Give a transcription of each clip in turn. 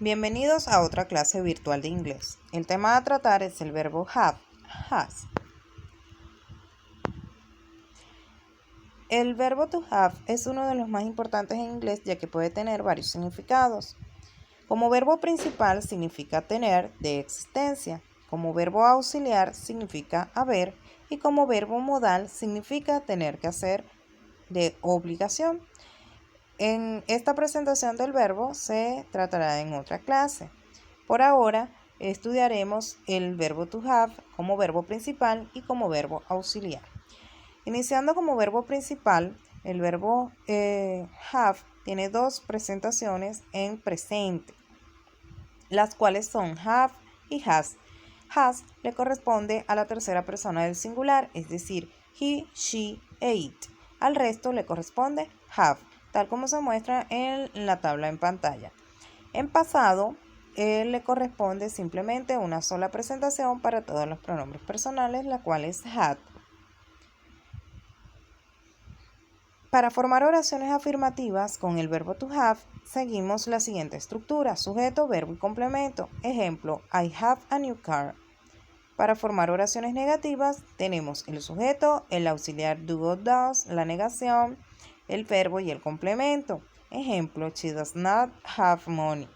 Bienvenidos a otra clase virtual de inglés. El tema a tratar es el verbo have, has. El verbo to have es uno de los más importantes en inglés ya que puede tener varios significados. Como verbo principal significa tener, de existencia. Como verbo auxiliar significa haber y como verbo modal significa tener que hacer, de obligación. En esta presentación del verbo se tratará en otra clase. Por ahora estudiaremos el verbo to have como verbo principal y como verbo auxiliar. Iniciando como verbo principal, el verbo have tiene dos presentaciones en presente, las cuales son have y has. Has le corresponde a la tercera persona del singular, es decir, he, she e it. Al resto le corresponde have, tal como se muestra en la tabla en pantalla. En pasado, le corresponde simplemente una sola presentación para todos los pronombres personales, la cual es had. Para formar oraciones afirmativas con el verbo to have, seguimos la siguiente estructura: sujeto, verbo y complemento. Ejemplo, I have a new car. Para formar oraciones negativas, tenemos el sujeto, el auxiliar do o does, la negación, el verbo y el complemento. Ejemplo, she does not have money.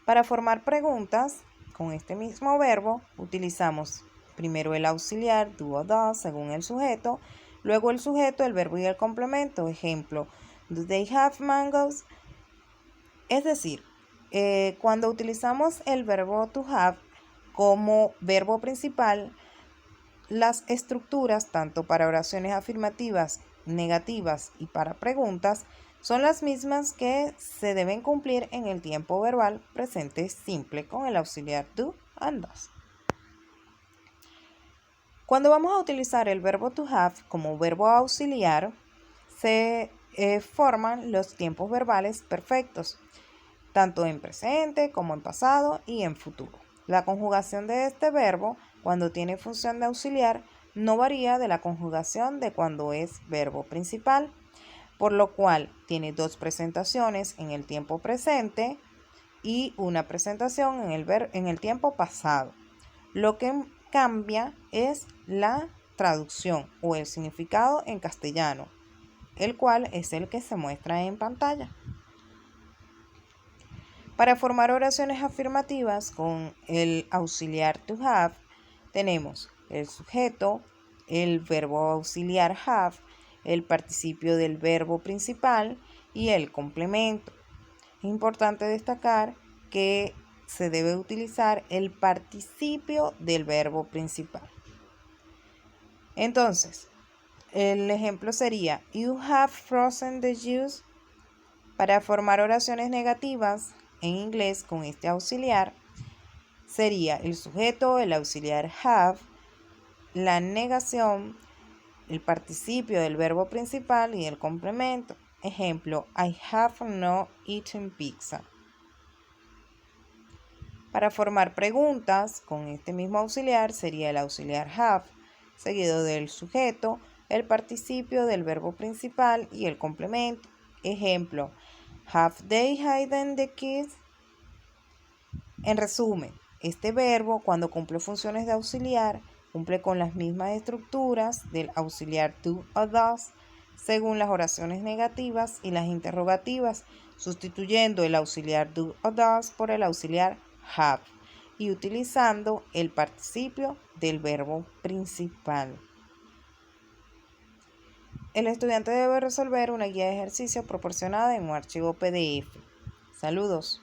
Para formar preguntas con este mismo verbo, utilizamos primero el auxiliar do o does según el sujeto, luego el sujeto, el verbo y el complemento. Ejemplo, do they have mangoes? Es decir, cuando utilizamos el verbo to have como verbo principal, las estructuras, tanto para oraciones afirmativas, negativas y para preguntas, son las mismas que se deben cumplir en el tiempo verbal presente simple con el auxiliar do and does. Cuando vamos a utilizar el verbo to have como verbo auxiliar, se forman los tiempos verbales perfectos, tanto en presente como en pasado y en futuro. La conjugación de este verbo, cuando tiene función de auxiliar, no varía de la conjugación de cuando es verbo principal, por lo cual tiene dos presentaciones en el tiempo presente y una presentación en el tiempo pasado. Lo que cambia es la traducción o el significado en castellano, el cual es el que se muestra en pantalla. Para formar oraciones afirmativas con el auxiliar to have, tenemos el sujeto, el verbo auxiliar have, el participio del verbo principal y el complemento. Es importante destacar que se debe utilizar el participio del verbo principal. Entonces, el ejemplo sería, you have frozen the juice. Para formar oraciones negativas en inglés con este auxiliar, sería el sujeto, el auxiliar have, la negación, el participio del verbo principal y el complemento. Ejemplo, I have not eaten pizza. Para formar preguntas con este mismo auxiliar sería el auxiliar have, seguido del sujeto, el participio del verbo principal y el complemento. Ejemplo, have they hidden the keys? En resumen, este verbo, cuando cumple funciones de auxiliar, cumple con las mismas estructuras del auxiliar do o does, según las oraciones negativas y las interrogativas, sustituyendo el auxiliar do o does por el auxiliar have y utilizando el participio del verbo principal. El estudiante debe resolver una guía de ejercicio proporcionada en un archivo PDF. Saludos.